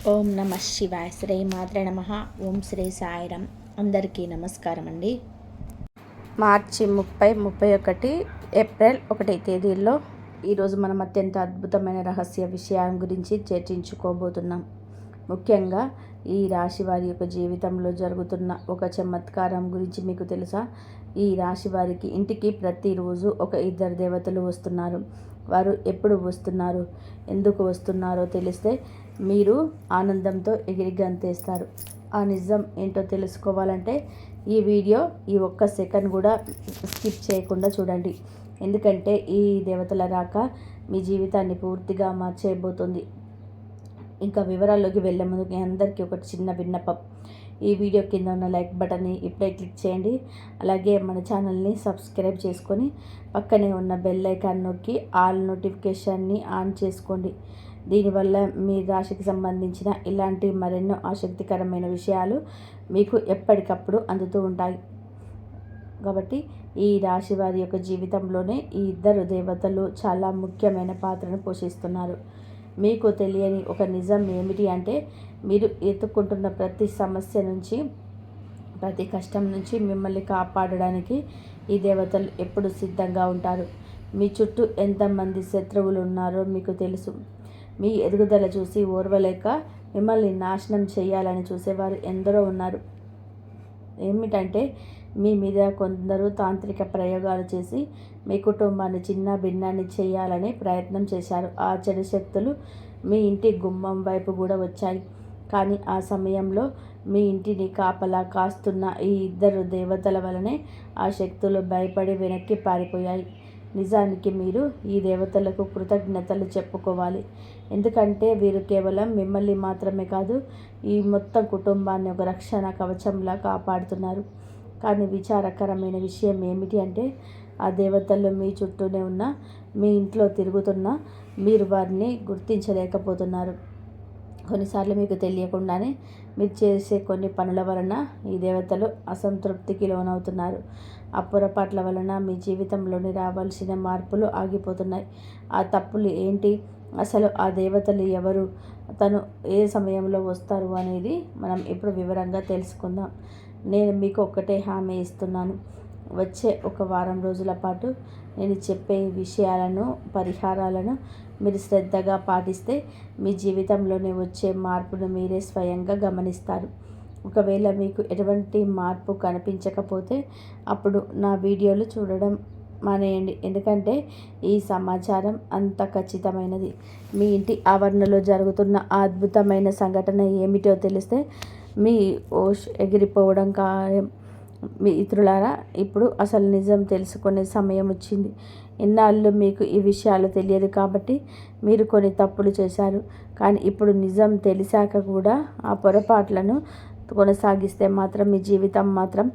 ఓం నమ శివాయ. శ్రీ మాత్రే నమ. ఓం శ్రీ సాయిరాం. అందరికీ నమస్కారం అండి. మార్చి 30, 31, ఏప్రిల్ 1 తేదీల్లో ఈరోజు మనం అత్యంత అద్భుతమైన రహస్య విషయం గురించి చర్చించుకోబోతున్నాం. ముఖ్యంగా ఈ రాశి వారి యొక్క జీవితంలో జరుగుతున్న ఒక చమత్కారం గురించి మీకు తెలుసా? ఈ రాశి వారికి ఇంటికి ప్రతిరోజు ఒక 2 దేవతలు వస్తున్నారు. వారు ఎప్పుడు వస్తున్నారు, ఎందుకు వస్తున్నారో తెలిస్తే మీరు ఆనందంతో ఎగిరి గంతేస్తారు. ఆ నిజం ఏంటో తెలుసుకోవాలంటే ఈ వీడియో ఈ ఒక్క సెకండ్ కూడా స్కిప్ చేయకుండా చూడండి. ఎందుకంటే ఈ దేవతల రాక మీ జీవితాన్ని పూర్తిగా మార్చేయబోతుంది. ఇంకా వివరాల్లోకి వెళ్ళే ముందు మీ అందరికీ ఒక చిన్న విన్నపం. ఈ వీడియో కింద ఉన్న లైక్ బటన్ని ఇప్పుడే క్లిక్ చేయండి. అలాగే మన ఛానల్ని సబ్స్క్రైబ్ చేసుకొని పక్కనే ఉన్న బెల్ ఐకాన్ నొక్కి ఆల్ నోటిఫికేషన్ని ఆన్ చేసుకోండి. దీనివల్ల మీ రాశికి సంబంధించిన ఇలాంటి మరెన్నో ఆసక్తికరమైన విషయాలు మీకు ఎప్పటికప్పుడు అందుతూ ఉంటాయి. కాబట్టి ఈ రాశి వారి యొక్క జీవితంలోనే ఈ 2 దేవతలు చాలా ముఖ్యమైన పాత్రను పోషిస్తున్నారు. మీకు తెలియని ఒక నిజం ఏమిటి అంటే, మీరు ఎదుర్కొంటున్న ప్రతి సమస్య నుంచి, ప్రతి కష్టం నుంచి మిమ్మల్ని కాపాడడానికి ఈ దేవతలు ఎప్పుడు సిద్ధంగా ఉంటారు. మీ చుట్టూ ఎంతమంది శత్రువులు ఉన్నారో మీకు తెలుసు. మీ ఎదుగుదల చూసి ఓర్వలేక మిమ్మల్ని నాశనం చేయాలని చూసేవారు ఎందరో ఉన్నారు. ఏమిటంటే, మీ మీద కొందరు తాంత్రిక ప్రయోగాలు చేసి మీ కుటుంబాన్ని చిన్న భిన్నాన్ని చేయాలని ప్రయత్నం చేశారు. ఆ చెడు శక్తులు మీ ఇంటి గుమ్మం వైపు కూడా వచ్చాయి. కానీ ఆ సమయంలో మీ ఇంటిని కాపలా కాస్తున్న ఈ 2 దేవతల వలనే ఆ శక్తులు భయపడి వెనక్కి పారిపోయాయి. నిజానికి మీరు ఈ దేవతలకు కృతజ్ఞతలు చెప్పుకోవాలి. ఎందుకంటే వీరు కేవలం మిమ్మల్ని మాత్రమే కాదు, ఈ మొత్తం కుటుంబాన్ని ఒక రక్షణ కవచంలా కాపాడుతున్నారు. కానీ విచారకరమైన విషయం ఏమిటి అంటే, ఆ దేవతలు మీ చుట్టూనే ఉన్న, మీ ఇంట్లో తిరుగుతున్నా మీరు వారిని గుర్తించలేకపోతున్నారు. కొన్నిసార్లు మీకు తెలియకుండానే మీరు చేసే కొన్ని పనుల వలన ఈ దేవతలు అసంతృప్తికి లోనవుతున్నారు. ఆ పొరపాట్ల వలన మీ జీవితంలోని రావాల్సిన మార్పులు ఆగిపోతున్నాయి. ఆ తప్పులు ఏంటి, అసలు ఆ దేవతలు ఎవరు, తను ఏ సమయంలో వస్తారు అనేది మనం ఇప్పుడు వివరంగా తెలుసుకుందాం. నేను మీకు ఒక్కటే హామీ ఇస్తున్నాను. వచ్చే ఒక వారం రోజుల పాటు నేను చెప్పే విషయాలను, పరిహారాలను మీరు శ్రద్ధగా పాటిస్తే మీ జీవితంలోనే వచ్చే మార్పును మీరే స్వయంగా గమనిస్తారు. ఒకవేళ మీకు ఎటువంటి మార్పు కనిపించకపోతే అప్పుడు నా వీడియోలు చూడడం మానేయండి. ఎందుకంటే ఈ సమాచారం అంత ఖచ్చితమైనది. మీ ఇంటి ఆవరణలో జరుగుతున్న ఆ అద్భుతమైన సంఘటన ఏమిటో తెలిస్తే మీ ఓష్ ఎగిరిపోవడం ఖాయం. మీ ఇతరులారా, ఇప్పుడు అసలు నిజం తెలుసుకునే సమయం వచ్చింది. ఇన్నాళ్ళు మీకు ఈ విషయాలు తెలియదు కాబట్టి మీరు కొన్ని తప్పులు చేశారు. కానీ ఇప్పుడు నిజం తెలిసాక కూడా ఆ పొరపాట్లను కొనసాగిస్తే మాత్రం మీ జీవితం మాత్రం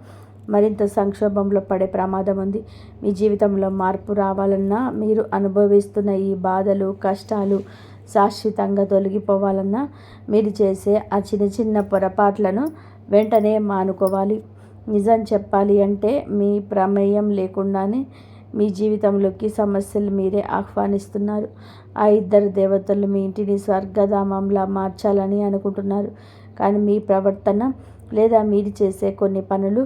మరింత సంక్షోభంలో పడే ప్రమాదం ఉంది. మీ జీవితంలో మార్పు రావాలన్నా, మీరు అనుభవిస్తున్న ఈ బాధలు, కష్టాలు శాశ్వతంగా తొలగిపోవాలన్నా మీరు చేసే ఆ చిన్న చిన్న పొరపాట్లను వెంటనే మానుకోవాలి. నిజం చెప్పాలి అంటే మీ ప్రమేయం లేకుండానే మీ జీవితంలోకి సమస్యలు మీరే ఆహ్వానిస్తున్నారు. ఆ 2 దేవతలు మీ ఇంటిని స్వర్గధామంలా మార్చాలని అనుకుంటున్నారు. కానీ మీ ప్రవర్తన లేదా మీరు చేసే కొన్ని పనులు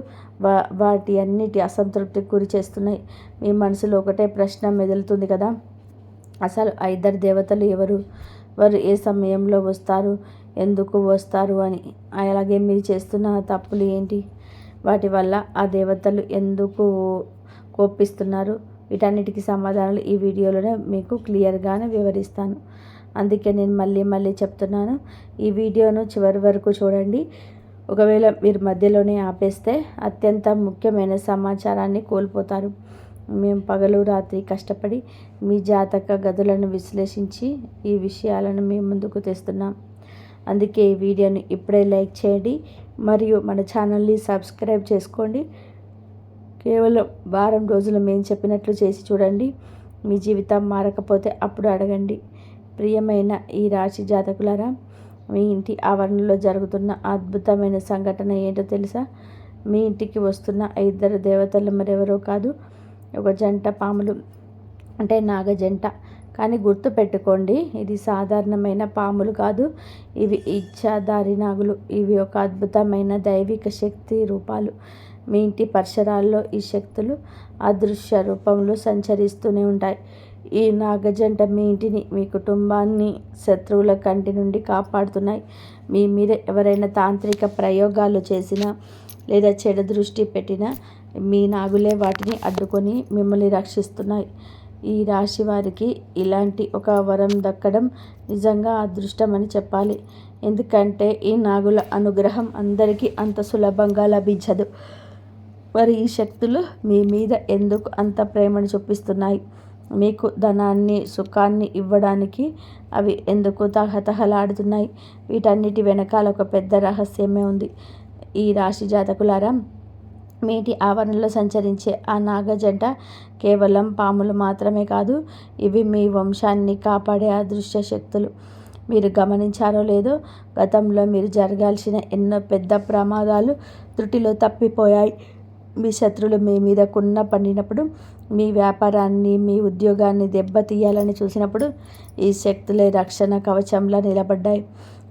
వాటి అన్నిటి అసంతృప్తికి గురి చేస్తున్నాయి. మీ మనసులో ఒకటే ప్రశ్న మెదులుతుంది కదా, అసలు ఆ 2 దేవతలు ఎవరు, వారు ఏ సమయంలో వస్తారు, ఎందుకు వస్తారు అని. అలాగే మీరు చేస్తున్న తప్పులు ఏంటి, వాటి వల్ల ఆ దేవతలు ఎందుకు కోపిస్తున్నారు, వీటన్నిటికీ సమాధానాలు ఈ వీడియోలోనే మీకు క్లియర్గానే వివరిస్తాను. అందుకే నేను మళ్ళీ చెప్తున్నాను, ఈ వీడియోను చివరి వరకు చూడండి. ఒకవేళ మీరు మధ్యలోనే ఆపేస్తే అత్యంత ముఖ్యమైన సమాచారాన్ని కోల్పోతారు. మేము పగలు రాత్రి కష్టపడి మీ జాతక గదులను విశ్లేషించి ఈ విషయాలను మీ ముందుకు తెస్తున్నాం. అందుకే ఈ వీడియోని ఇప్పుడే లైక్ చేయండి మరియు మన ఛానల్ని సబ్స్క్రైబ్ చేసుకోండి. కేవలం వారం రోజులు మేము చెప్పినట్లు చేసి చూడండి. మీ జీవితం మారకపోతే అప్పుడు అడగండి. ప్రియమైన ఈ రాశి జాతకులారా, మీ ఇంటి ఆవరణలో జరుగుతున్న అద్భుతమైన సంఘటన ఏంటో తెలుసా? మీ ఇంటికి వస్తున్న 2 దేవతలు మరెవరో కాదు, ఒక జంట పాములు, అంటే నాగ జంట. కానీ గుర్తుపెట్టుకోండి, ఇది సాధారణమైన పాములు కాదు, ఇవి ఇచ్ఛాధారి నాగులు. ఇవి ఒక అద్భుతమైన దైవిక శక్తి రూపాలు. మీ ఇంటి పరిసరాల్లో ఈ శక్తులు అదృశ్య రూపంలో సంచరిస్తూనే ఉంటాయి. ఈ నాగజంట మీ ఇంటిని, మీ కుటుంబాన్ని శత్రువుల కంటి నుండి కాపాడుతున్నాయి. మీ మీద ఎవరైనా తాంత్రిక ప్రయోగాలు చేసినా లేదా చెడు దృష్టి పెట్టినా మీ నాగులే వాటిని అడ్డుకొని మిమ్మల్ని రక్షిస్తున్నాయి. ఈ రాశి వారికి ఇలాంటి ఒక వరం దక్కడం నిజంగా అదృష్టం అని చెప్పాలి. ఎందుకంటే ఈ నాగుల అనుగ్రహం అందరికీ అంత సులభంగా లభించదు. మరి ఈ శక్తులు మీ మీద ఎందుకు అంత ప్రేమను చూపిస్తున్నాయి? మీకు ధనాన్ని, సుఖాన్ని ఇవ్వడానికి అవి ఎందుకు తహతహలాడుతున్నాయి? వీటన్నిటి వెనకాల ఒక పెద్ద రహస్యమే ఉంది. ఈ రాశి జాతకులారా, మీ ఇంటి ఆవరణలో సంచరించే ఆ నాగజంట కేవలం పాములు మాత్రమే కాదు, ఇవి మీ వంశాన్ని కాపాడే అదృశ్య శక్తులు. మీరు గమనించారో లేదో, గతంలో మీరు జరగాల్సిన ఎన్నో పెద్ద ప్రమాదాలు త్రుటిలో తప్పిపోయాయి. మీ శత్రువులు మీ మీద కున్న పడినప్పుడు, మీ వ్యాపారాన్ని, మీ ఉద్యోగాన్ని దెబ్బతీయాలని చూసినప్పుడు ఈ శక్తులే రక్షణ కవచంలా నిలబడ్డాయి.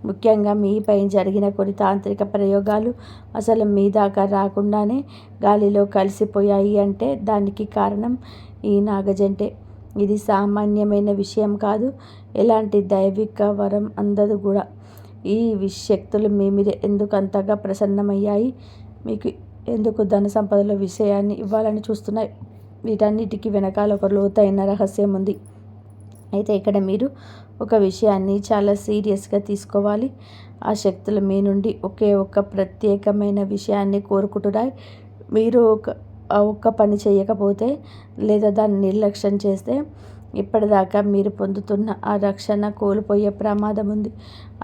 ముఖ్యంగా మీపై జరిగిన కొన్ని తాంత్రిక ప్రయోగాలు అసలు మీ దాకా రాకుండానే గాలిలో కలిసిపోయాయి అంటే దానికి కారణం ఈ నాగజంటే. ఇది సామాన్యమైన విషయం కాదు, ఎలాంటి దైవిక వరం అందదు కూడా. ఈ శక్తులు మీ మీద ఎందుకు అంతగా ప్రసన్నమయ్యాయి? మీకు ఎందుకు ధన సంపదల విషయాన్ని ఇవ్వాలని చూస్తున్నాయి? వీటన్నిటికీ వెనకాల ఒక లోతైన రహస్యం ఉంది. అయితే ఇక్కడ మీరు ఒక విషయాన్ని చాలా సీరియస్గా తీసుకోవాలి. ఆ శక్తులు మీ నుండి ఒకే ఒక్క ప్రత్యేకమైన విషయాన్ని కోరుకుంటున్నాయి. మీరు ఒక్క పని చేయకపోతే లేదా దాన్ని నిర్లక్ష్యం చేస్తే ఇప్పటిదాకా మీరు పొందుతున్న ఆ రక్షణ కోల్పోయే ప్రమాదం ఉంది.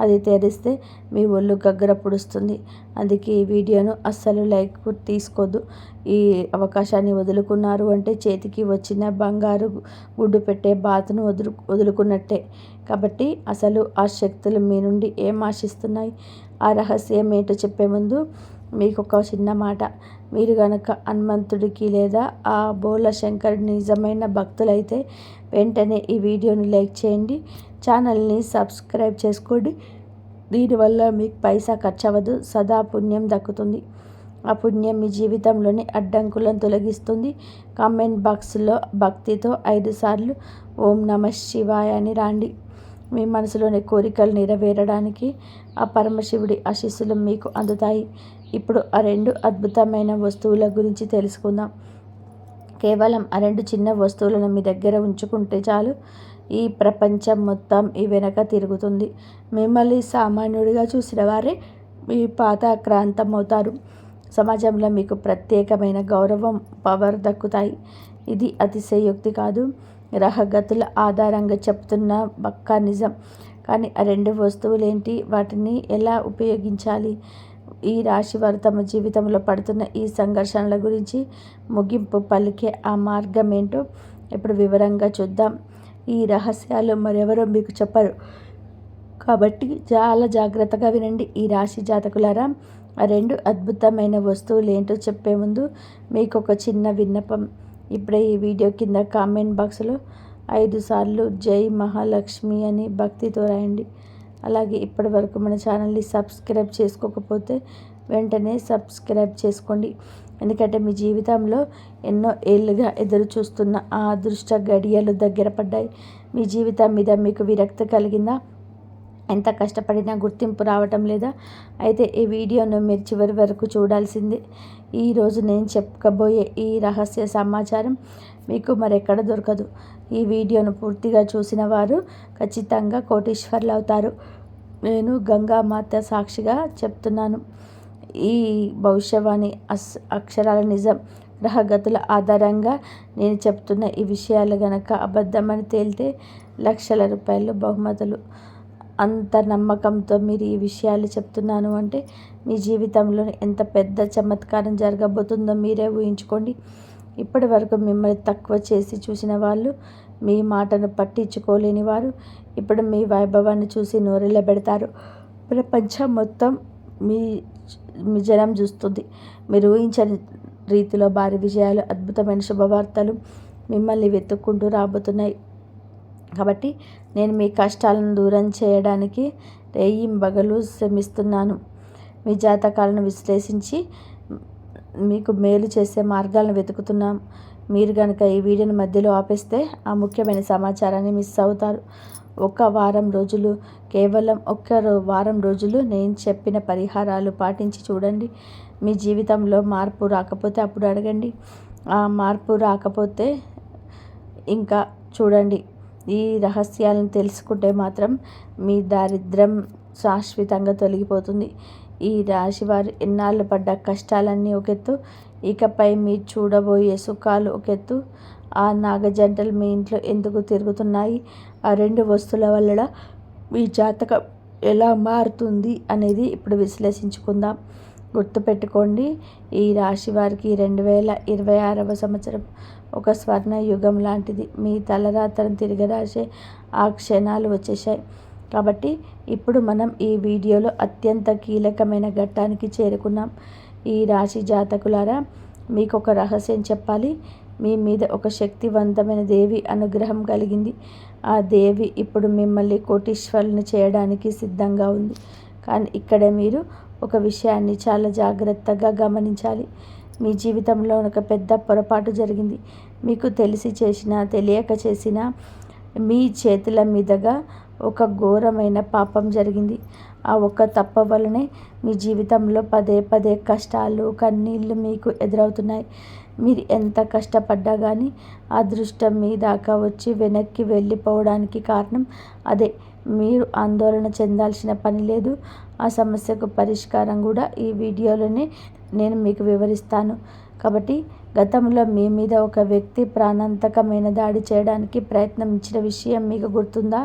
అది తెరిస్తే మీ ఒళ్ళు గగ్గర పొడుస్తుంది. అందుకే ఈ వీడియోను అస్సలు లైక్ తీసుకోద్దు. ఈ అవకాశాన్ని వదులుకున్నారు అంటే చేతికి వచ్చిన బంగారు గుడ్డు పెట్టే బాతును వదులుకున్నట్టే. కాబట్టి అసలు ఆ శక్తులు మీ నుండి ఏం ఆశిస్తున్నాయి? ఆ రహస్యం ఏంటో చెప్పే ముందు మీకు ఒక చిన్న మాట. మీరు కనుక హనుమంతుడికి లేదా ఆ బోల శంకరుడి నిజమైన భక్తులైతే వెంటనే ఈ వీడియోని లైక్ చేయండి, ఛానల్ని సబ్స్క్రైబ్ చేసుకోండి. దీనివల్ల మీకు పైసా ఖర్చు అవ్వదు, సదా పుణ్యం దక్కుతుంది. ఆ పుణ్యం మీ జీవితంలోని అడ్డంకులను తొలగిస్తుంది. కామెంట్ బాక్స్లో భక్తితో 5 సార్లు ఓం నమః శివాయ అని రాండి. మీ మనసులోని కోరికలు నెరవేరడానికి ఆ పరమశివుడి ఆశీస్సులు మీకు అందుతాయి. ఇప్పుడు ఆ 2 అద్భుతమైన వస్తువుల గురించి తెలుసుకుందాం. కేవలం ఆ 2 చిన్న వస్తువులను మీ దగ్గర ఉంచుకుంటే చాలు, ఈ ప్రపంచం మొత్తం ఈ వెనక తిరుగుతుంది. మిమ్మల్ని సామాన్యుడిగా చూసిన వారే మీ పాతాక్రాంతమవుతారు. సమాజంలో మీకు ప్రత్యేకమైన గౌరవం, పవర్ దక్కుతాయి. ఇది అతిశయోక్తి కాదు, గ్రహగతుల ఆధారంగా చెప్తున్న పక్కా నిజం. కానీ ఆ 2 వస్తువులు ఏంటి? వాటిని ఎలా ఉపయోగించాలి? ఈ రాశి వారు తమ జీవితంలో పడుతున్న ఈ సంఘర్షణల గురించి ముగింపు పలికే ఆ మార్గం ఏంటో ఇప్పుడు వివరంగా చూద్దాం. ఈ రహస్యాలు మరెవరో మీకు చెప్పరు, కాబట్టి చాలా జాగ్రత్తగా వినండి. ఈ రాశి జాతకులారా, ఆ 2 అద్భుతమైన వస్తువులు ఏంటో చెప్పే ముందు మీకు ఒక చిన్న విన్నపం. ఇప్పుడే ఈ వీడియో కింద కామెంట్ బాక్స్లో 5 సార్లు జై మహాలక్ష్మి అని భక్తితో రాయండి. అలాగే ఇప్పటి వరకు మన ఛానల్ని సబ్స్క్రైబ్ చేసుకోకపోతే వెంటనే సబ్స్క్రైబ్ చేసుకోండి. ఎందుకంటే మీ జీవితంలో ఎన్నో ఏళ్ళుగా ఎదురు చూస్తున్న ఆ అదృష్ట గడియలు దగ్గర పడ్డాయి. మీ జీవితం మీద మీకు విరక్తి కలిగిందా? ఎంత కష్టపడినా గుర్తింపు రావటం లేదా? అయితే ఈ వీడియోను మీరు చివరి వరకు చూడాల్సిందే. ఈరోజు నేను చెప్పబోయే ఈ రహస్య సమాచారం మీకు మరెక్కడ దొరకదు. ఈ వీడియోను పూర్తిగా చూసిన వారు ఖచ్చితంగా కోటీశ్వర్లు అవుతారు. నేను గంగామాత సాక్షిగా చెప్తున్నాను. ఈ భవిష్యవాణి అక్షరాల నిజం. గ్రహగతుల ఆధారంగా నేను చెప్తున్న ఈ విషయాలు గనక అబద్ధమని తేలితే లక్షల రూపాయలు బహుమతులు. అంత నమ్మకంతో మీరు ఈ విషయాలు చెప్తున్నాను అంటే మీ జీవితంలో ఎంత పెద్ద చమత్కారం జరగబోతుందో మీరే ఊహించుకోండి. ఇప్పటి వరకు మిమ్మల్ని తక్కువ చేసి చూసిన వాళ్ళు, మీ మాటను పట్టించుకోలేని వారు ఇప్పుడు మీ వైభవాన్ని చూసి నోరెళ్ళబెడతారు. ప్రపంచం మొత్తం మీ జనం చూస్తుంది. మీరు ఊహించని రీతిలో భారీ విజయాలు, అద్భుతమైన శుభవార్తలు మిమ్మల్ని వెతుక్కుంటూ రాబోతున్నాయి. కాబట్టి నేను మీ కష్టాలను దూరం చేయడానికి రేయింబగలు శ్రమిస్తున్నాను. మీ జాతకాలను విశ్లేషించి మీకు మేలు చేసే మార్గాలను వెతుకుతున్నాం. మీరు కనుక ఈ వీడియోని మధ్యలో ఆపేస్తే ఆ ముఖ్యమైన సమాచారాన్ని మిస్ అవుతారు. కేవలం వారం రోజులు నేను చెప్పిన పరిహారాలు పాటించి చూడండి. మీ జీవితంలో మార్పు రాకపోతే అప్పుడు అడగండి. ఆ మార్పు రాకపోతే ఇంకా చూడండి. ఈ రహస్యాలను తెలుసుకుంటే మాత్రం మీ దారిద్ర్యం శాశ్వతంగా తొలగిపోతుంది. ఈ రాశివారు ఎన్నాళ్ళు పడ్డ కష్టాలన్నీ ఒక ఎత్తు, ఇకపై మీరు చూడబోయే సుఖాలు ఒక ఎత్తు. ఆ నాగజంటలు మీ ఇంట్లో ఎందుకు తిరుగుతున్నాయి, ఆ 2 వస్తువుల వల్ల మీ జాతకం ఎలా మారుతుంది అనేది ఇప్పుడు విశ్లేషించుకుందాం. గుర్తుపెట్టుకోండి, ఈ రాశి వారికి 2026వ సంవత్సరం ఒక స్వర్ణ యుగం లాంటిది. మీ తలరాతను తిరగరాసే ఆ క్షణాలు వచ్చేసాయి. కాబట్టి ఇప్పుడు మనం ఈ వీడియోలో అత్యంత కీలకమైన ఘట్టానికి చేరుకున్నాం. ఈ రాశి జాతకులారా, మీకు ఒక రహస్యం చెప్పాలి. మీ మీద ఒక శక్తివంతమైన దేవి అనుగ్రహం కలిగింది. ఆ దేవి ఇప్పుడు మిమ్మల్ని కోటీశ్వరులను చేయడానికి సిద్ధంగా ఉంది. కానీ ఇక్కడే మీరు ఒక విషయాన్ని చాలా జాగ్రత్తగా గమనించాలి. మీ జీవితంలో ఒక పెద్ద పొరపాటు జరిగింది. మీకు తెలిసి చేసినా తెలియక చేసినా మీ చేతుల మీదుగా ఒక ఘోరమైన పాపం జరిగింది. ఆ ఒక్క తప్పు వల్లనే మీ జీవితంలో పదే కష్టాలు, కన్నీళ్ళు మీకు ఎదురవుతున్నాయి. మీరు ఎంత కష్టపడ్డా కానీ అదృష్టం మీ దాకా వచ్చి వెనక్కి వెళ్ళిపోవడానికి కారణం అదే. మీరు ఆందోళన చెందాల్సిన పని లేదు. ఆ సమస్యకు పరిష్కారం కూడా ఈ వీడియోలోనే నేను మీకు వివరిస్తాను. కాబట్టి గతంలో మీ మీద ఒక వ్యక్తి ప్రాణాంతకమైన దాడి చేయడానికి ప్రయత్నించిన విషయం మీకు గుర్తుందా?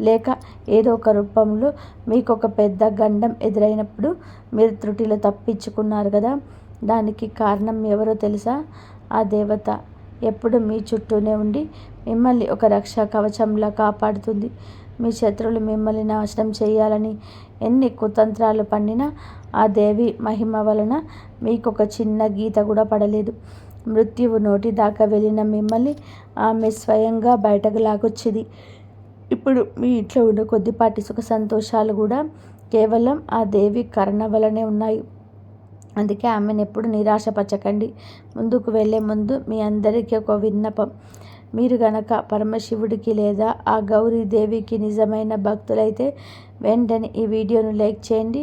లేక ఏదో ఒక రూపంలో మీకు ఒక పెద్ద గండం ఎదురైనప్పుడు మీరు త్రుటిలో తప్పించుకున్నారు కదా? దానికి కారణం ఎవరో తెలుసా? ఆ దేవత ఎప్పుడు మీ చుట్టూనే ఉండి మిమ్మల్ని ఒక రక్షా కవచంలా కాపాడుతుంది. మీ శత్రువులు మిమ్మల్ని నాశనం చేయాలని ఎన్ని కుతంత్రాలు పన్నినా ఆ దేవి మహిమ వలన మీకు ఒక చిన్న గీత కూడా పడలేదు. మృత్యువు నోటి దాకా వెళ్ళిన మిమ్మల్ని ఆమె స్వయంగా బయటకు లాగొచ్చింది. ఇప్పుడు మీ ఇంట్లో ఉన్న కొద్దిపాటి సుఖ సంతోషాలు కూడా కేవలం ఆ దేవి కరుణ వలనే ఉన్నాయి. అందుకే ఆమెను ఎప్పుడు నిరాశపరచకండి. ముందుకు వెళ్ళే ముందు మీ అందరికీ ఒక విన్నపం. మీరు గనక పరమశివుడికి లేదా ఆ గౌరీదేవికి నిజమైన భక్తులైతే వెంటనే ఈ వీడియోను లైక్ చేయండి.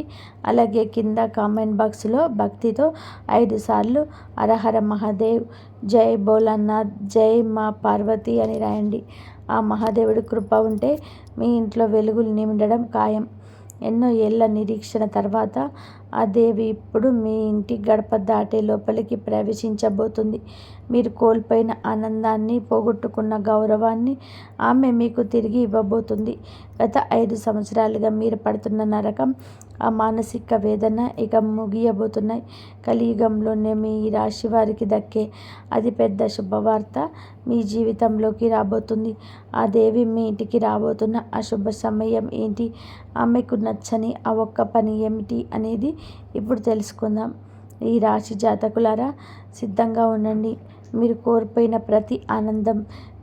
అలాగే కింద కామెంట్ బాక్స్లో భక్తితో 5 సార్లు హరహర మహాదేవ్, జై భోలానాథ్, జై మా పార్వతి అని రాయండి. ఆ మహాదేవుడి కృప ఉంటే మీ ఇంట్లో వెలుగులు నిండడం ఖాయం. ఎన్నో ఏళ్ల నిరీక్షణ తర్వాత ఆ దేవి ఇప్పుడు మీ ఇంటి గడప దాటే లోపలికి ప్రవేశించబోతుంది. మీరు కోల్పోయిన ఆనందాన్ని, పోగొట్టుకున్న గౌరవాన్ని ఆమె మీకు తిరిగి ఇవ్వబోతుంది. గత 5 సంవత్సరాలుగా మీరు పడుతున్న నరకం, ఆ మానసిక వేదన ఇక ముగియబోతున్నాయి. కలియుగంలోనే మీ రాశి వారికి దక్కే అతిపెద్ద శుభవార్త మీ జీవితంలోకి రాబోతుంది. ఆ దేవి మీ ఇంటికి రాబోతున్న ఆ శుభ సమయం ఏంటి, ఆమెకు నచ్చని ఆ ఒక్క పని ఏమిటి అనేది ఇప్పుడు తెలుసుకుందాం. ఈ రాశి జాతకులారా, సిద్ధంగా ఉండండి. మీరు కోల్పోయిన ప్రతి ఆనందం,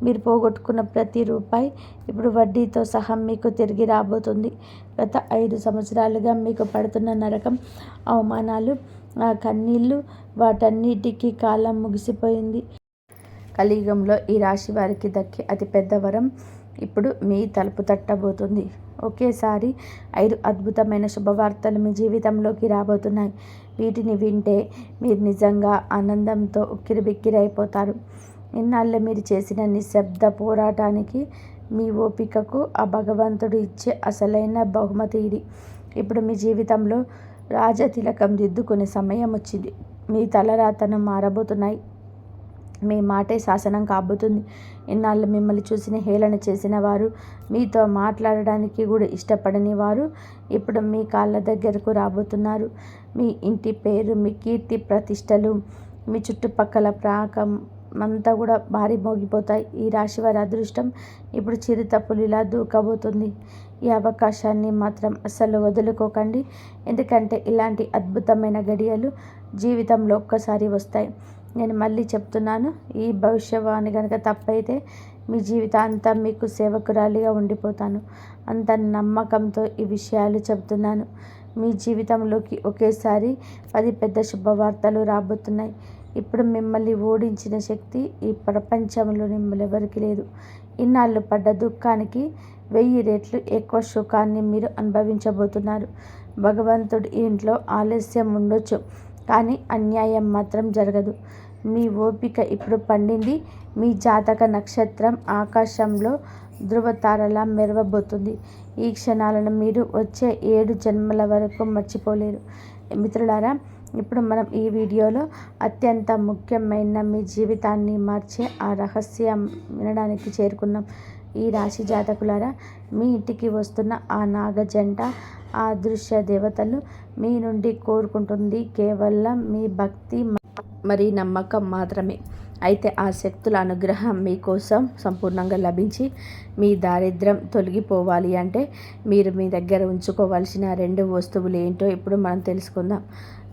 మీరు పోగొట్టుకున్న ప్రతి రూపాయి ఇప్పుడు వడ్డీతో సహా మీకు తిరిగి రాబోతుంది. గత 5 సంవత్సరాలుగా మీకు పడుతున్న నరకం, అవమానాలు, ఆ కన్నీళ్ళు, వాటన్నిటికీ కాలం ముగిసిపోయింది. కలియుగంలో ఈ రాశి వారికి దక్కే అతిపెద్ద వరం ఇప్పుడు మీ తలుపు తట్టబోతుంది. ఒకేసారి 5 అద్భుతమైన శుభవార్తలు మీ జీవితంలోకి రాబోతున్నాయి. వీటిని వింటే మీరు నిజంగా ఆనందంతో ఉక్కిరిబిక్కిరైపోతారు. ఇన్నాళ్ళు మీరు చేసిన నిశ్శబ్ద పోరాటానికి, మీ ఓపికకు ఆ భగవంతుడు ఇచ్చే అసలైన బహుమతి ఇది. ఇప్పుడు మీ జీవితంలో రాజతిలకం దిద్దుకునే సమయం వచ్చింది. మీ తలరాతను మారబోతున్నాయి. మీ మాటే శాసనం కాబోతుంది. ఇన్నాళ్ళు మిమ్మల్ని చూసిన హేళన చేసిన వారు, మీతో మాట్లాడడానికి కూడా ఇష్టపడని వారు ఇప్పుడు మీ కాళ్ళ దగ్గరకు రాబోతున్నారు. మీ ఇంటి పేరు, మీ కీర్తి ప్రతిష్టలు, మీ చుట్టుపక్కల ప్రాకం అంతా కూడా భారీ మోగిపోతాయి. ఈ రాశి వారి అదృష్టం ఇప్పుడు చిరుత పులిలా దూకబోతుంది. ఈ అవకాశాన్ని మాత్రం అస్సలు వదులుకోకండి. ఎందుకంటే ఇలాంటి అద్భుతమైన గడియలు జీవితంలో ఒక్కసారి వస్తాయి. నేను మళ్ళీ చెప్తున్నాను, ఈ భవిష్యవాణి కనుక తప్పైతే మీ జీవితాంతం మీకు సేవకురాలిగా ఉండిపోతాను. అంత నమ్మకంతో ఈ విషయాలు చెబుతున్నాను. మీ జీవితంలోకి ఒకేసారి 10 పెద్ద శుభవార్తలు రాబోతున్నాయి. ఇప్పుడు మిమ్మల్ని ఓడించిన శక్తి ఈ ప్రపంచంలో మిమ్మల్నెవరికి లేదు. ఇన్నాళ్ళు పడ్డ దుఃఖానికి 1000 రెట్లు ఎక్కువ సుఖాన్ని మీరు అనుభవించబోతున్నారు. భగవంతుడి ఇంట్లో ఆలస్యం ఉండొచ్చు, కానీ అన్యాయం మాత్రం జరగదు. మీ ఓపిక ఇప్పుడు పండింది. మీ జాతక నక్షత్రం ఆకాశంలో ధృవతారలా మెరవబోతుంది. ఈ క్షణాలను మీరు వచ్చే 7 జన్మల వరకు మర్చిపోలేరు. మిత్రులారా, ఇప్పుడు మనం ఈ వీడియోలో అత్యంత ముఖ్యమైన మీ జీవితాన్ని మార్చే ఆ రహస్యం వినడానికి చేరుకున్నాం. ఈ రాశి జాతకులారా, మీ ఇంటికి వస్తున్న ఆ నాగ జంట, ఆ అదృశ్య దేవతలు మీ నుండి కోరుకుంటుంది కేవలం మీ భక్తి మరి నమ్మకం మాత్రమే. అయితే ఆ శక్తుల అనుగ్రహం మీకోసం సంపూర్ణంగా లభించి మీ దారిద్ర్యం తొలగిపోవాలి అంటే మీరు మీ దగ్గర ఉంచుకోవాల్సిన 2 వస్తువులు ఏంటో ఇప్పుడు మనం తెలుసుకుందాం.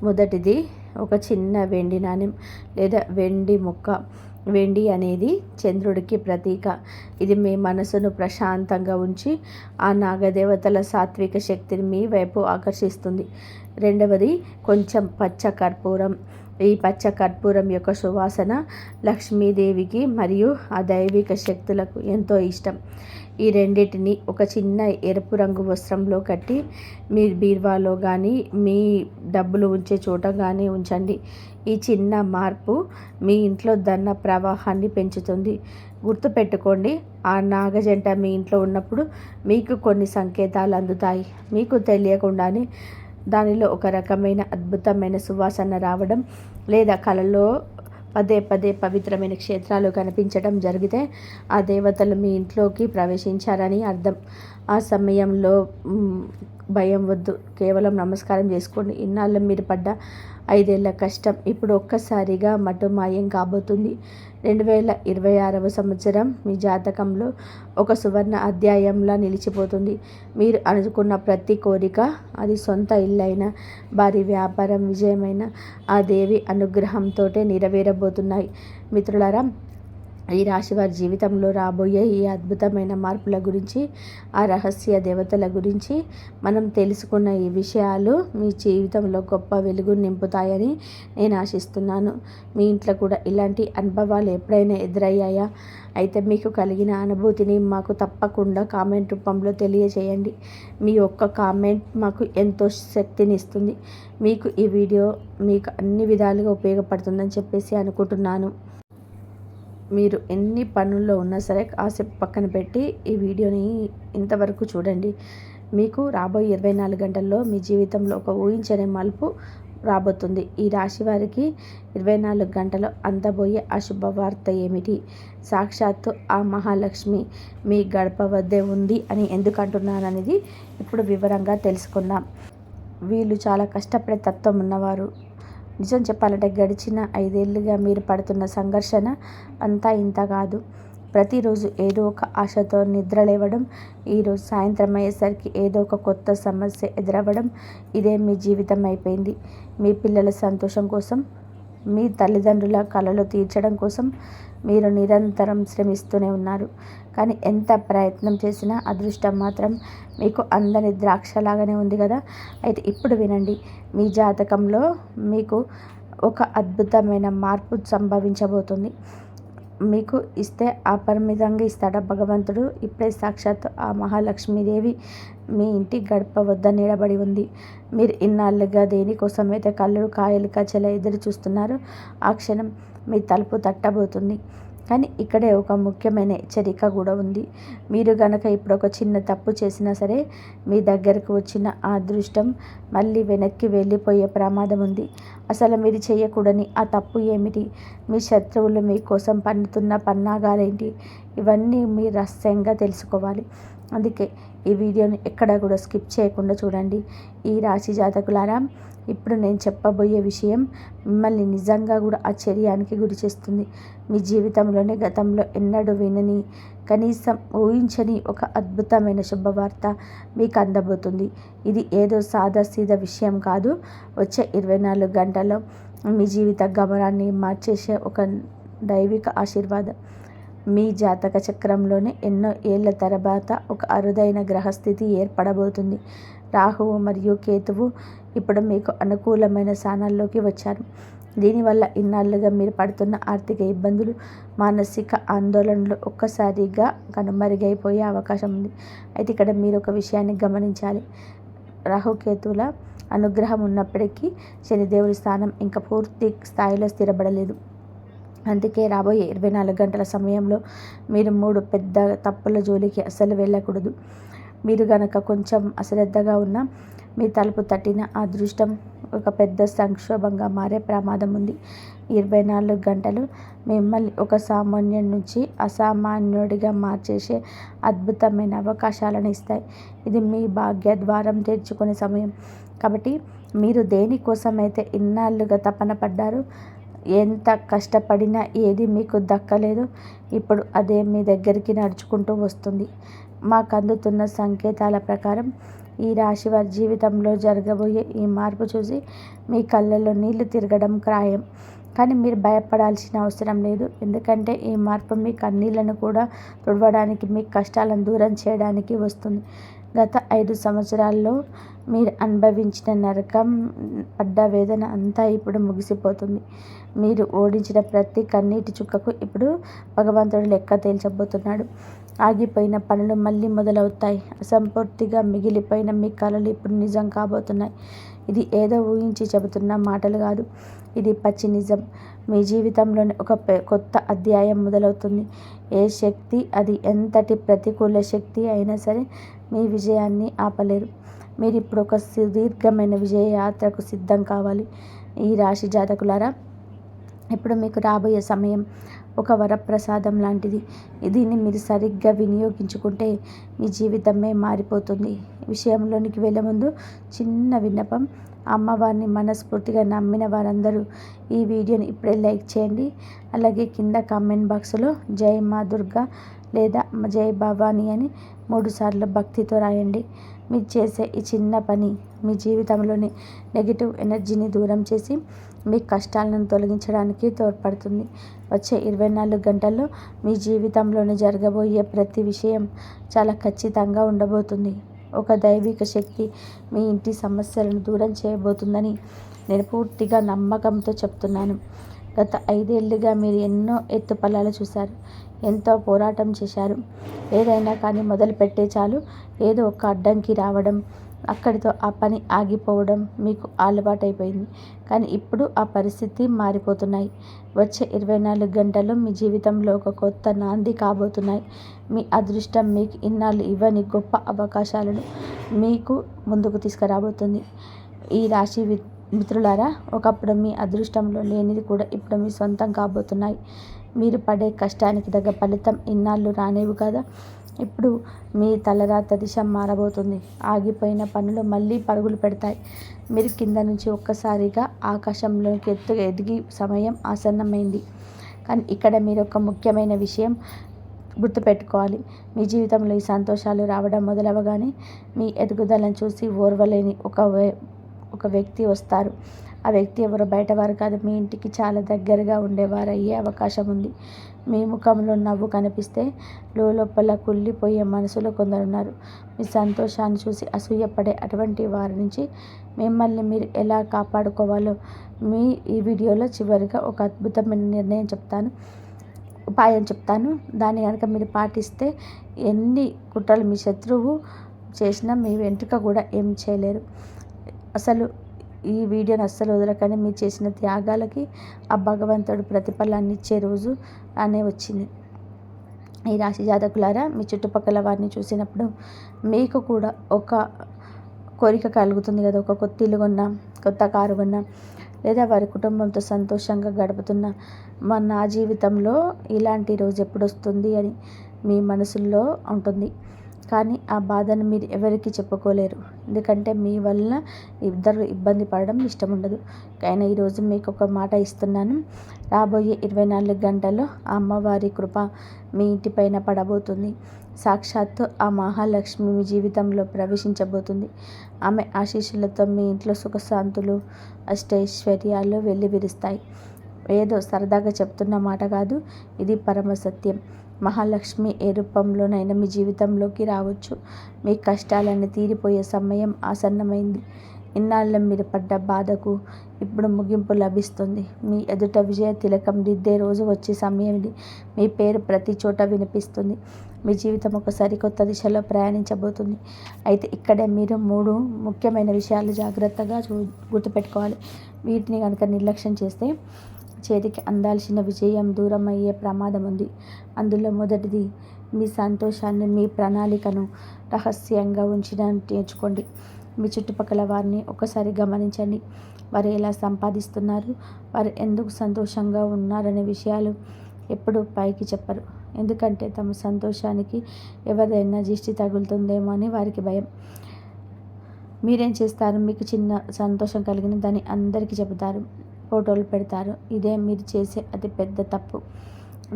మొదటిది ఒక చిన్న వెండి నాణెం లేదా వెండి ముక్క. వెండి అనేది చంద్రుడికి ప్రతీక. ఇది మీ మనసును ప్రశాంతంగా ఉంచి ఆ నాగదేవతల సాత్విక శక్తిని మీ వైపు ఆకర్షిస్తుంది. రెండవది కొంచెం పచ్చ కర్పూరం. ఈ పచ్చ కర్పూరం యొక్క సువాసన లక్ష్మీదేవికి మరియు ఆ దైవిక శక్తులకు ఎంతో ఇష్టం. ఈ రెండింటిని ఒక చిన్న ఎరుపు రంగు వస్త్రంలో కట్టి మీ బీరువాలో కానీ మీ డబ్బులు ఉంచే చోట కానీ ఉంచండి. ఈ చిన్న మార్పు మీ ఇంట్లో ధన ప్రవాహాన్ని పెంచుతుంది. గుర్తుపెట్టుకోండి, ఆ నాగజంట మీ ఇంట్లో ఉన్నప్పుడు మీకు కొన్ని సంకేతాలు అందుతాయి. మీకు తెలియకుండానే దానిలో ఒక రకమైన అద్భుతమైన సువాసన రావడం లేదా కలలో పదే పదే పవిత్రమైన క్షేత్రాలు కనిపించడం జరిగితే ఆ దేవతలు మీ ఇంట్లోకి ప్రవేశించారని అర్థం. ఆ సమయంలో భయం వద్దు, కేవలం నమస్కారం చేసుకోండి. ఇన్నాళ్ళు మీరు పడ్డ 5 ఏళ్ల కష్టం ఇప్పుడు ఒక్కసారిగా మటుమాయం కాబోతుంది. 2026వ సంవత్సరం మీ జాతకంలో ఒక సువర్ణ అధ్యాయంలా నిలిచిపోతుంది. మీరు అనుకున్న ప్రతి కోరిక, అది సొంత ఇల్లైనా, భారీ వ్యాపారం విజయమైన, ఆ దేవి అనుగ్రహంతోటే నెరవేరబోతున్నాయి. మిత్రులారా, ఈ రాశి వారి జీవితంలో రాబోయే ఈ అద్భుతమైన మార్పుల గురించి, ఆ రహస్య దేవతల గురించి మనం తెలుసుకున్న ఈ విషయాలు మీ జీవితంలో గొప్ప వెలుగు నింపుతాయని నేను ఆశిస్తున్నాను. మీ ఇంట్లో కూడా ఇలాంటి అనుభవాలు ఎప్పుడైనా ఎదురయ్యాయా? అయితే మీకు కలిగిన అనుభూతిని మాకు తప్పకుండా కామెంట్ రూపంలో తెలియజేయండి. మీ ఒక్క కామెంట్ మాకు ఎంతో శక్తినిస్తుంది. మీకు ఈ వీడియో మీకు అన్ని విధాలుగా ఉపయోగపడుతుందని చెప్పేసి అనుకుంటున్నాను. మీరు ఎన్ని పనుల్లో ఉన్నా సరే కాసేపు పక్కన పెట్టి ఈ వీడియోని ఇంతవరకు చూడండి. మీకు రాబోయే 24 గంటల్లో మీ జీవితంలో ఒక ఊహించని మలుపు రాబోతుంది. ఈ రాశి వారికి 24 గంటలు అందబోయే ఆ శుభవార్త ఏమిటి? సాక్షాత్తు ఆ మహాలక్ష్మి మీ గడప వద్దే ఉంది అని ఎందుకు అంటున్నాననేది ఇప్పుడు వివరంగా తెలుసుకుందాం. వీళ్ళు చాలా కష్టపడే తత్వం ఉన్నవారు. నిజం చెప్పాలంటే గడిచిన 5 ఏళ్ళుగా మీరు పడుతున్న సంఘర్షణ అంతా ఇంత కాదు. ప్రతిరోజు ఏదో ఒక ఆశతో నిద్రలేవడం, ఈరోజు సాయంత్రం అయ్యేసరికి ఏదో ఒక కొత్త సమస్య ఎదురవ్వడం, ఇదే మీ జీవితం అయిపోయింది. మీ పిల్లల సంతోషం కోసం, మీ తల్లిదండ్రుల కలలు తీర్చడం కోసం మీరు నిరంతరం శ్రమిస్తూనే ఉన్నారు. కానీ ఎంత ప్రయత్నం చేసినా అదృష్టం మాత్రం మీకు అందని ద్రాక్షలాగానే ఉంది కదా. అయితే ఇప్పుడు వినండి, మీ జాతకంలో మీకు ఒక అద్భుతమైన మార్పు సంభవించబోతుంది. మీకు ఇస్తే అపరిమితంగా ఇస్తాడా భగవంతుడు? ఇప్పుడే సాక్షాత్ ఆ మహాలక్ష్మీదేవి మీ ఇంటి గడప వద్ద నిలబడి ఉంది. మీరు ఇన్నాళ్ళుగా దేనికోసమైతే కళ్ళు కాయలు కచ్చలా ఎదురు చూస్తున్నారు, ఆ క్షణం మీ తలుపు తట్టబోతుంది. కానీ ఇక్కడే ఒక ముఖ్యమైన హెచ్చరిక కూడా ఉంది. మీరు గనక ఇప్పుడు ఒక చిన్న తప్పు చేసినా సరే మీ దగ్గరకు వచ్చిన ఆ అదృష్టం మళ్ళీ వెనక్కి వెళ్ళిపోయే ప్రమాదం ఉంది. అసలు మీరు చేయకూడని ఆ తప్పు ఏమిటి? మీ శత్రువులు మీకోసం పన్నుతున్న పన్నాగాలేంటి? ఇవన్నీ మీరు రహస్యంగా తెలుసుకోవాలి. అందుకే ఈ వీడియోని ఎక్కడా కూడా స్కిప్ చేయకుండా చూడండి. ఈ రాశి జాతకులారా, ఇప్పుడు నేను చెప్పబోయే విషయం మిమ్మల్ని నిజంగా కూడా ఆశ్చర్యానికి గురి చేస్తుంది. మీ జీవితంలోనే గతంలో ఎన్నడూ వినని, కనీసం ఊహించని ఒక అద్భుతమైన శుభవార్త మీకు అందబోతుంది. ఇది ఏదో సాదాసీదా విషయం కాదు. వచ్చే 24 గంటల్లో మీ జీవిత గమనాన్ని మార్చేసే ఒక దైవిక ఆశీర్వాదం. మీ జాతక చక్రంలోనే ఎన్నో ఏళ్ల తర్వాత ఒక అరుదైన గ్రహస్థితి ఏర్పడబోతుంది. రాహువు మరియు కేతువు ఇప్పుడు మీకు అనుకూలమైన స్థానాల్లోకి వచ్చారు. దీనివల్ల ఇన్నాళ్ళుగా మీరు పడుతున్న ఆర్థిక ఇబ్బందులు, మానసిక ఆందోళనలు ఒక్కసారిగా కనుమరుగైపోయే అవకాశం ఉంది. అయితే ఇక్కడ మీరు ఒక విషయాన్ని గమనించాలి. రాహుకేతువుల అనుగ్రహం ఉన్నప్పటికీ శనిదేవుడి స్థానం ఇంకా పూర్తి స్థాయిలో స్థిరపడలేదు. అందుకే రాబోయే 24 గంటల సమయంలో మీరు 3 పెద్ద తప్పుల జోలికి అస్సలు వెళ్ళకూడదు. మీరు గనక కొంచెం అశ్రద్ధగా ఉన్నా మీ తలుపు తట్టిన అదృష్టం ఒక పెద్ద సంక్షోభంగా మారే ప్రమాదం ఉంది. 24 గంటలు మిమ్మల్ని ఒక సామాన్యుడి నుంచి అసామాన్యుడిగా మార్చేసే అద్భుతమైన అవకాశాలను ఇస్తాయి. ఇది మీ భాగ్య ద్వారం తెరుచుకునే సమయం. కాబట్టి మీరు దేనికోసమైతే ఇన్నాళ్ళుగా తపన పడ్డారు, ఎంత కష్టపడినా ఏది మీకు దక్కలేదు, ఇప్పుడు అదే మీ దగ్గరికి నడుచుకుంటూ వస్తుంది. మాకు అందుతున్న సంకేతాల ప్రకారం ఈ రాశి వారి జీవితంలో జరగబోయే ఈ మార్పు చూసి మీ కళ్ళల్లో నీళ్లు తిరగడం ఖాయం. కానీ మీరు భయపడాల్సిన అవసరం లేదు. ఎందుకంటే ఈ మార్పు మీ కన్నీళ్లను కూడా తుడవడానికి, మీ కష్టాలను దూరం చేయడానికి వస్తుంది. గత 5 సంవత్సరాల్లో మీరు అనుభవించిన నరకం, పడ్డ వేదన అంతా ఇప్పుడు ముగిసిపోతుంది. మీరు ఓడించిన ప్రతి కన్నీటి చుక్కకు ఇప్పుడు భగవంతుడు లెక్క తేల్చబోతున్నాడు. ఆగిపోయిన పనులు మళ్ళీ మొదలవుతాయి. అసంపూర్తిగా మిగిలిపోయిన మీ కలలు ఇప్పుడు నిజం కాబోతున్నాయి. ఇది ఏదో ఊహించి చెబుతున్న మాటలు కాదు, ఇది పచ్చి నిజం. మీ జీవితంలోని ఒక కొత్త అధ్యాయం మొదలవుతుంది. ఏ శక్తి, అది ఎంతటి ప్రతికూల శక్తి అయినా సరే మీ విజయాన్ని ఆపలేరు. మీరు ఇప్పుడు ఒక సుదీర్ఘమైన విజయ యాత్రకు సిద్ధం కావాలి. ఈ రాశి జాతకులారా, ఇప్పుడు మీకు రాబోయే సమయం ఒక వరప్రసాదం లాంటిది. దీన్ని మీరు సరిగ్గా వినియోగించుకుంటే మీ జీవితమే మారిపోతుంది. విషయంలోనికి వెళ్ళే ముందు చిన్న విన్నపం. అమ్మవారిని మనస్ఫూర్తిగా నమ్మిన వారందరూ ఈ వీడియోని ఇప్పుడే లైక్ చేయండి. అలాగే కింద కామెంట్ బాక్స్లో జై మా దుర్గా లేదా జై భవానీ అని 3 సార్లు భక్తితో రాయండి. మీరు చేసే ఈ చిన్న పని మీ జీవితంలోని నెగిటివ్ ఎనర్జీని దూరం చేసి మీ కష్టాలను తొలగించడానికి తోడ్పడుతుంది. వచ్చే 24 గంటల్లో మీ జీవితంలోని జరగబోయే ప్రతి విషయం చాలా ఖచ్చితంగా ఉండబోతుంది. ఒక దైవిక శక్తి మీ ఇంటి సమస్యలను దూరం చేయబోతుందని నేను పూర్తిగా నమ్మకంతో చెప్తున్నాను. గత 5 ఏళ్లుగా మీరు ఎన్నో ఎత్తుపల్లాలు చూశారు, ఎంతో పోరాటం చేశారు. ఏదైనా కానీ మొదలుపెట్టే చాలు ఏదో ఒక అడ్డంకి రావడం, అక్కడితో ఆ పని ఆగిపోవడం మీకు అలవాటైపోయింది. కానీ ఇప్పుడు ఆ పరిస్థితి మారిపోతున్నాయి. వచ్చే 24 గంటల్లో మీ జీవితంలో ఒక కొత్త నాంది కాబోతున్నాయి. మీ అదృష్టం మీకు ఇన్నాళ్ళు ఇవ్వని గొప్ప అవకాశాలను మీకు ముందుకు తీసుకురాబోతుంది. ఈ రాశి మిత్రులారా, ఒకప్పుడు మీ అదృష్టంలో లేనిది కూడా ఇప్పుడు మీ సొంతం కాబోతున్నాయి. మీరు పడే కష్టానికి తగ్గ ఫలితం ఇన్నాళ్ళు రానేవు కదా. ఇప్పుడు మీ తలరాత దిశ మారబోతుంది. ఆగిపోయిన పనులు మళ్ళీ పరుగులు పెడతాయి. మీరు కింద నుంచి ఒక్కసారిగా ఆకాశంలోకి ఎదిగి సమయం ఆసన్నమైంది. కానీ ఇక్కడ మీరు ఒక ముఖ్యమైన విషయం గుర్తుపెట్టుకోవాలి. మీ జీవితంలో ఈ సంతోషాలు రావడం మొదలవగానే మీ ఎదుగుదలను చూసి ఓర్వలేని ఒక వ్యక్తి వస్తారు. ఆ వ్యక్తి ఎవరో బయటవారు కాదు, మీ ఇంటికి చాలా దగ్గరగా ఉండేవారు అయ్యే అవకాశం ఉంది. మీ ముఖంలో నవ్వు కనిపిస్తే లోపల కుళ్ళిపోయే మనసులో కొందరున్నారు. మీ సంతోషాన్ని చూసి అసూయపడే అటువంటి వారి నుంచి మిమ్మల్ని మీరు ఎలా కాపాడుకోవాలో ఈ వీడియోలో చివరిగా ఒక అద్భుతమైన ఉపాయం చెప్తాను. దాన్ని కనుక మీరు పాటిస్తే ఎన్ని కుట్రలు మీ శత్రువు చేసినా మీ వెంట్రుక కూడా ఏం చేయలేరు. అసలు ఈ వీడియోని అస్సలు వదలకండి. మీరు చేసిన త్యాగాలకి ఆ భగవంతుడు ప్రతిఫలాన్ని ఇచ్చే రోజు అనే వచ్చింది. ఈ రాశి జాతకులారా, మీ చుట్టుపక్కల వారిని చూసినప్పుడు మీకు కూడా ఒక కోరిక కలుగుతుంది కదా. ఒక కొత్త ఇల్లు కొన్నా, కొత్త కారు కొన్నా, లేదా వారి కుటుంబంతో సంతోషంగా గడుపుతున్నా నా జీవితంలో ఇలాంటి రోజు ఎప్పుడు వస్తుంది అని మీ మనసుల్లో ఉంటుంది. కానీ ఆ బాధను మీరు ఎవరికి చెప్పుకోలేరు. ఎందుకంటే మీ వల్ల ఇద్దరు ఇబ్బంది పడడం ఇష్టం ఉండదు. కానీ ఈరోజు మీకు ఒక మాట ఇస్తున్నాను. రాబోయే 24 గంటల్లో ఆ అమ్మవారి కృప మీ ఇంటిపైన పడబోతుంది. సాక్షాత్తు ఆ మహాలక్ష్మి మీ జీవితంలో ప్రవేశించబోతుంది. ఆమె ఆశీస్సులతో మీ ఇంట్లో సుఖశాంతులు, అష్టైశ్వర్యాలు వెల్లివిరుస్తాయి. ఏదో సరదాగా చెప్తున్న మాట కాదు, ఇది పరమ సత్యం. మహాలక్ష్మి ఏ రూపంలోనైనా మీ జీవితంలోకి రావచ్చు. మీ కష్టాలన్నీ తీరిపోయే సమయం ఆసన్నమైంది. ఇన్నాళ్ళు మీరు పడ్డ బాధకు ఇప్పుడు ముగింపు లభిస్తుంది. మీ ఎదుట విజయ తిలకం దిద్దే రోజు వచ్చే సమయం ఇది. మీ పేరు ప్రతి చోట వినిపిస్తుంది. మీ జీవితం ఒక సరికొత్త దిశలో ప్రయాణించబోతుంది. అయితే ఇక్కడే మీరు 3 ముఖ్యమైన విషయాలు జాగ్రత్తగా గుర్తుపెట్టుకోవాలి. వీటిని కనుక నిర్లక్ష్యం చేస్తే చేతికి అందాల్సిన విజయం దూరం అయ్యే ప్రమాదం ఉంది. అందులో మొదటిది, మీ సంతోషాన్ని, మీ ప్రణాళికను రహస్యంగా ఉంచడం నేర్చుకోండి. మీ చుట్టుపక్కల వారిని ఒకసారి గమనించండి. వారు ఎలా సంపాదిస్తున్నారు, వారు ఎందుకు సంతోషంగా ఉన్నారనే విషయాలు ఎప్పుడు పైకి చెప్పరు. ఎందుకంటే తమ సంతోషానికి ఎవరిదైనా దిష్టి తగులుతుందేమో అని వారికి భయం. మీరేం చేస్తారు? మీకు చిన్న సంతోషం కలిగిన దాన్ని అందరికీ చెబుతారు, ఫోటోలు పెడతారు. ఇదే మీరు చేసే అతి పెద్ద తప్పు.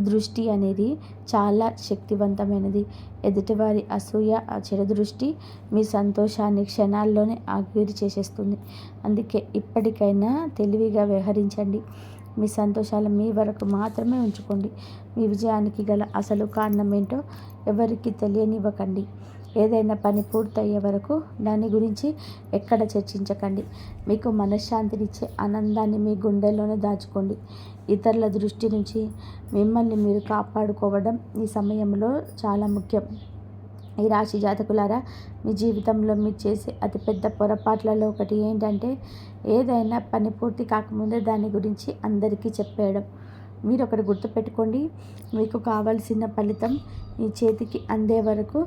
దృష్టి అనేది చాలా శక్తివంతమైనది. ఎదుటివారి అసూయ, చెడు దృష్టి మీ సంతోషాన్ని క్షణాల్లోనే ఆవిరి చేసేస్తుంది. అందుకే ఇప్పటికైనా తెలివిగా వ్యవహరించండి. మీ సంతోషాలు మీ వరకు మాత్రమే ఉంచుకోండి. మీ విజయానికి గల అసలు కారణం ఏంటో ఎవరికి తెలియనివ్వకండి. ఏదైనా పని పూర్తయ్యే వరకు దాని గురించి ఎక్కడ చర్చించకండి. మీకు మనశ్శాంతినిచ్చే ఆనందాన్ని మీ గుండెల్లోనే దాచుకోండి. ఇతరుల దృష్టి నుంచి మిమ్మల్ని మీరు కాపాడుకోవడం ఈ సమయంలో చాలా ముఖ్యం. ఈ రాశి జాతకులారా, మీ జీవితంలో మీరు చేసే అతిపెద్ద పొరపాట్లలో ఒకటి ఏంటంటే ఏదైనా పని పూర్తి కాకముందే దాని గురించి అందరికీ చెప్పేయడం. మీరు ఒకటి గుర్తుపెట్టుకోండి, మీకు కావాల్సిన ఫలితం మీ చేతికి అందే వరకు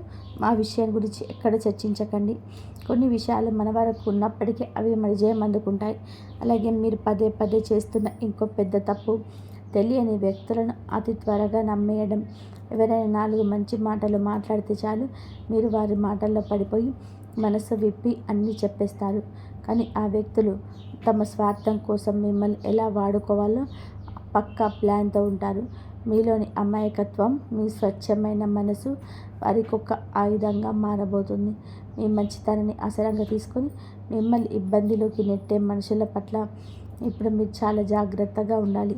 ఆ విషయం గురించి ఎక్కడ చర్చించకండి. కొన్ని విషయాలు మన వరకు ఉన్నప్పటికీ అవి మన విజయం అందుకుంటాయి. అలాగే మీరు పదే పదే చేస్తున్న ఇంకో పెద్ద తప్పు, తెలియని వ్యక్తులను అతి త్వరగా నమ్మేయడం. ఎవరైనా 4 మంచి మాటలు మాట్లాడితే చాలు, మీరు వారి మాటల్లో పడిపోయి మనసు విప్పి అన్నీ చెప్పేస్తారు. కానీ ఆ వ్యక్తులు తమ స్వార్థం కోసం మిమ్మల్ని ఎలా వాడుకోవాలో పక్కా ప్లాన్తో ఉంటారు. మీలోని అమాయకత్వం, మీ స్వచ్ఛమైన మనసు వారికొక ఆయుధంగా మారబోతుంది. మీ మంచితనాన్ని ఆసరాగా తీసుకొని మిమ్మల్ని ఇబ్బందిలోకి నెట్టే మనుషుల పట్ల ఇప్పుడు మీరు చాలా జాగ్రత్తగా ఉండాలి.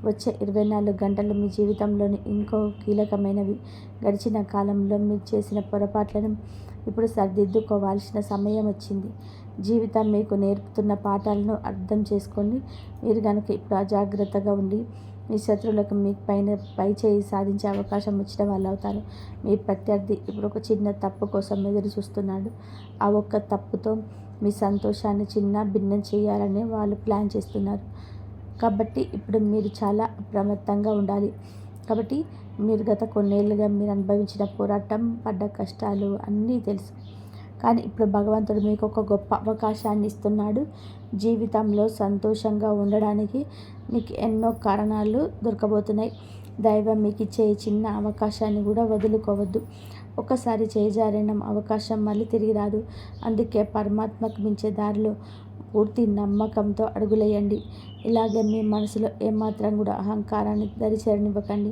వచ్చే 24 గంటలు మీ జీవితంలోని ఇంకో కీలకమైనవి. గడిచిన కాలంలో మీరు చేసిన పొరపాట్లను ఇప్పుడు సరిదిద్దుకోవాల్సిన సమయం వచ్చింది. జీవితం మీకు నేర్పుతున్న పాఠాలను అర్థం చేసుకోండి. మీరు కనుక ఇప్పుడు అజాగ్రత్తగా ఉండి మీ శత్రువులకు మీ పై చేయి సాధించే అవకాశం వచ్చిన వాళ్ళు అవుతారు. మీ ప్రత్యర్థి ఇప్పుడు ఒక చిన్న తప్పు కోసం ఎదురు చూస్తున్నాడు. ఆ ఒక్క తప్పుతో మీ సంతోషాన్ని చిన్న భిన్నం చేయాలని వాళ్ళు ప్లాన్ చేస్తున్నారు. కాబట్టి ఇప్పుడు మీరు చాలా అప్రమత్తంగా ఉండాలి. కాబట్టి మీరు గత కొన్నేళ్ళుగా మీరు అనుభవించిన పోరాటం, పడ్డ కష్టాలు అన్నీ తెలుసు. కానీ ఇప్పుడు భగవంతుడు మీకు ఒక గొప్ప అవకాశాన్ని ఇస్తున్నాడు. జీవితంలో సంతోషంగా ఉండడానికి మీకు ఎన్నో కారణాలు దొరకబోతున్నాయి. దైవం మీకు ఇచ్చే ఈ చిన్న అవకాశాన్ని కూడా వదులుకోవద్దు. ఒకసారి చేజారిన అవకాశం మళ్ళీ తిరిగి రాదు. అందుకే పరమాత్మకు మించే దారిలో పూర్తి నమ్మకంతో అడుగులేయండి. ఇలాగే మీ మనసులో ఏమాత్రం కూడా అహంకారాన్ని దరిచేరనివ్వకండి.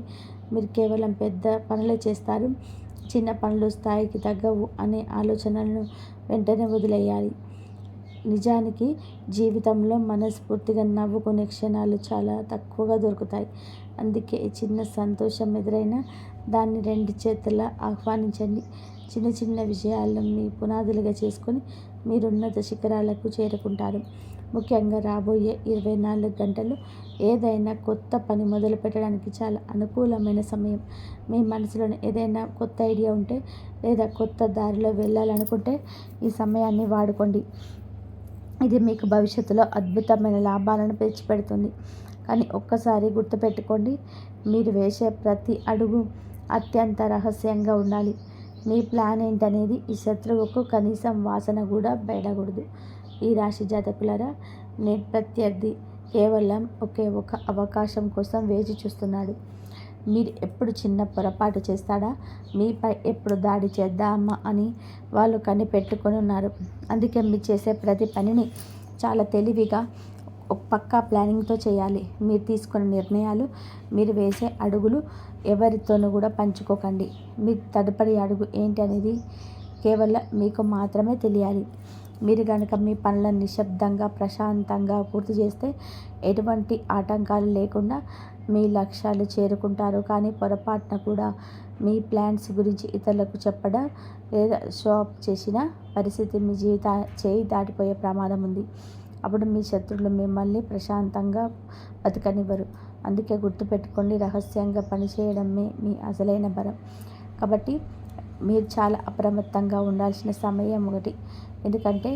మీరు కేవలం పెద్ద పనులే చేస్తారు, చిన్న పనులు స్థాయికి తగ్గవు అనే ఆలోచనలను వెంటనే వదిలేయాలి. నిజానికి జీవితంలో మనస్ఫూర్తిగా నవ్వుకునే క్షణాలు చాలా తక్కువగా దొరుకుతాయి. అందుకే ఈ చిన్న సంతోషం ఎదురైనా దాన్ని 2 చేతులా ఆహ్వానించండి. చిన్న చిన్న విజయాలను మీ పునాదులుగా చేసుకొని మీరు ఉన్నత శిఖరాలకు చేరుకుంటారు. ముఖ్యంగా రాబోయే 24 గంటలు ఏదైనా కొత్త పని మొదలు పెట్టడానికి చాలా అనుకూలమైన సమయం. మీ మనసులోని ఏదైనా కొత్త ఐడియా ఉంటే లేదా కొత్త దారిలో వెళ్ళాలనుకుంటే ఈ సమయాన్ని వాడుకోండి. ఇది మీకు భవిష్యత్తులో అద్భుతమైన లాభాలను తెచ్చిపెడుతుంది. కానీ ఒక్కసారి గుర్తుపెట్టుకోండి, మీరు వేసే ప్రతి అడుగు అత్యంత రహస్యంగా ఉండాలి. మీ ప్లాన్ ఏంటనేది ఈ శత్రువుకు కనీసం వాసన కూడా బయటకూడదు. ఈ రాశి జాతకులారా, మీ ప్రత్యర్థి కేవలం ఒకే ఒక అవకాశం కోసం వేచి చూస్తున్నాడు. మీరు ఎప్పుడు చిన్న పొరపాటు చేస్తాడా, మీపై ఎప్పుడు దాడి చేద్దామా అని వాళ్ళు కనిపెట్టుకొని ఉన్నారు. అందుకే మీరు చేసే ప్రతి పనిని చాలా తెలివిగా పక్కా ప్లానింగ్తో చేయాలి. మీరు తీసుకునే నిర్ణయాలు, మీరు వేసే అడుగులు ఎవరితోనూ కూడా పంచుకోకండి. మీ తదుపరి అడుగు ఏంటి అనేది కేవలం మీకు మాత్రమే తెలియాలి. మీరు కనుక మీ పనులను నిశ్శబ్దంగా ప్రశాంతంగా పూర్తి చేస్తే ఎటువంటి ఆటంకాలు లేకుండా మీ లక్ష్యాలు చేరుకుంటారు. కానీ పొరపాటున కూడా మీ ప్లాన్స్ గురించి ఇతరులకు చెప్పడం లేదా షో అప్ చేసిన పరిస్థితి మీ చేయి దాటిపోయే ప్రమాదం ఉంది. అప్పుడు మీ శత్రువులు మిమ్మల్ని ప్రశాంతంగా బతకనివ్వరు. అందుకే గుర్తుపెట్టుకోండి, రహస్యంగా పనిచేయడమే మీ అసలైన బలం. కాబట్టి మీరు చాలా అప్రమత్తంగా ఉండాల్సిన సమయం ఒకటి. ఎందుకంటే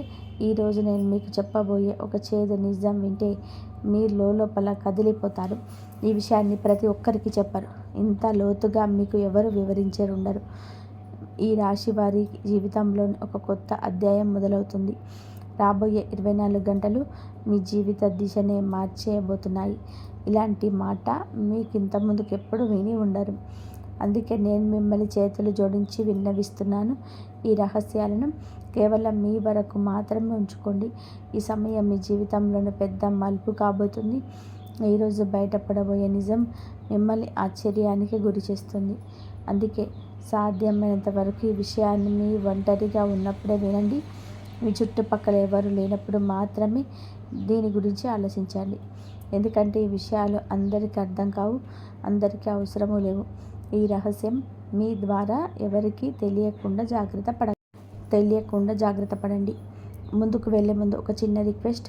ఈరోజు నేను మీకు చెప్పబోయే ఒక చేదు నిజం వింటే మీరు లోపల కదిలిపోతారు. ఈ విషయాన్ని ప్రతి ఒక్కరికి చెప్పరు. ఇంత లోతుగా మీకు ఎవరు వివరించరుండరు. ఈ రాశి వారి జీవితంలో ఒక కొత్త అధ్యాయం మొదలవుతుంది. రాబోయే 24 గంటలు మీ జీవిత దిశనే మార్చేయబోతున్నాయి. ఇలాంటి మాట మీకు ఇంతకుముందుకు ఎప్పుడు విని ఉండరు. అందుకే నేను మిమ్మల్ని చేతులు జోడించి విన్నవిస్తున్నాను. ఈ రహస్యాలను కేవలం మీ వరకు మాత్రమే ఉంచుకోండి. ఈ సమయం మీ జీవితంలోని పెద్ద మలుపు కాబోతుంది. ఈరోజు బయటపడబోయే నిజం మిమ్మల్ని ఆశ్చర్యానికి గురి చేస్తుంది. అందుకే సాధ్యమైనంత వరకు ఈ విషయాన్ని మీ ఒంటరిగా ఉన్నప్పుడే వినండి. మీ చుట్టుపక్కల ఎవరు లేనప్పుడు మాత్రమే దీని గురించి ఆలోచించండి. ఎందుకంటే ఈ విషయాలు అందరికీ అర్థం కావు, అందరికీ అవసరమూ లేవు. ఈ రహస్యం మీ ద్వారా ఎవరికీ తెలియకుండా జాగ్రత్త పడండి. ముందుకు వెళ్ళే ముందు ఒక చిన్న రిక్వెస్ట్,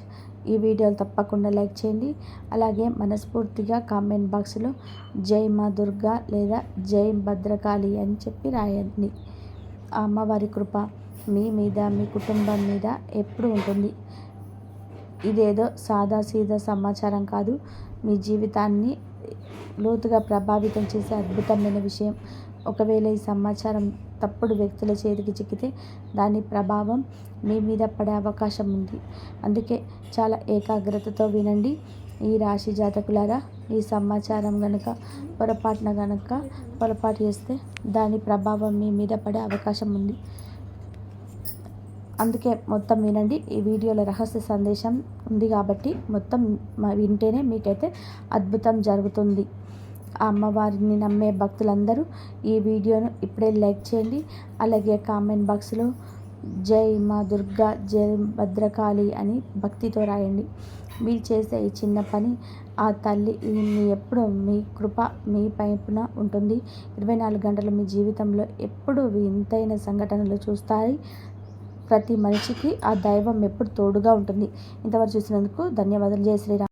ఈ వీడియోలు తప్పకుండా లైక్ చేయండి. అలాగే మనస్ఫూర్తిగా కామెంట్ బాక్స్లో జై మా దుర్గా లేదా జై భద్రకాళి అని చెప్పి రాయండి. ఆ అమ్మవారి కృప మీ మీద, మీ కుటుంబం మీద ఎప్పుడు ఉంటుంది. ఇదేదో సాదాసీదా సమాచారం కాదు, మీ జీవితాన్ని లోతుగా ప్రభావితం చేసే అద్భుతమైన విషయం. ఒకవేళ ఈ సమాచారం తప్పుడు వ్యక్తుల చేతికి చిక్కితే దాని ప్రభావం మీ మీద పడే అవకాశం ఉంది. అందుకే చాలా ఏకాగ్రతతో వినండి. ఈ రాశి జాతకులారా, ఈ సమాచారం పొరపాటు చేస్తే దాని ప్రభావం మీ మీద పడే అవకాశం ఉంది. అందుకే మొత్తం వినండి. ఈ వీడియోలో రహస్య సందేశం ఉంది కాబట్టి మొత్తం వింటేనే మీకైతే అద్భుతం జరుగుతుంది. ఆ అమ్మవారిని నమ్మే భక్తులందరూ ఈ వీడియోను ఇప్పుడే లైక్ చేయండి. అలాగే కామెంట్ బాక్స్లో జై మా దుర్గా జై భద్రకాళి అని భక్తితో రాయండి. మీరు చేసే ఈ చిన్న పని ఆ తల్లి ఎప్పుడు మీ కృప మీ పైన ఉంటుంది. 24 గంటలు మీ జీవితంలో ఎప్పుడు వింతైన సంఘటనలు చూస్తాయి. ప్రతి మనిషికి ఆ దైవం ఎప్పుడు తోడుగా ఉంటుంది. ఇంతవరకు చూసినందుకు ధన్యవాదాలు. జై శ్రీరామ్.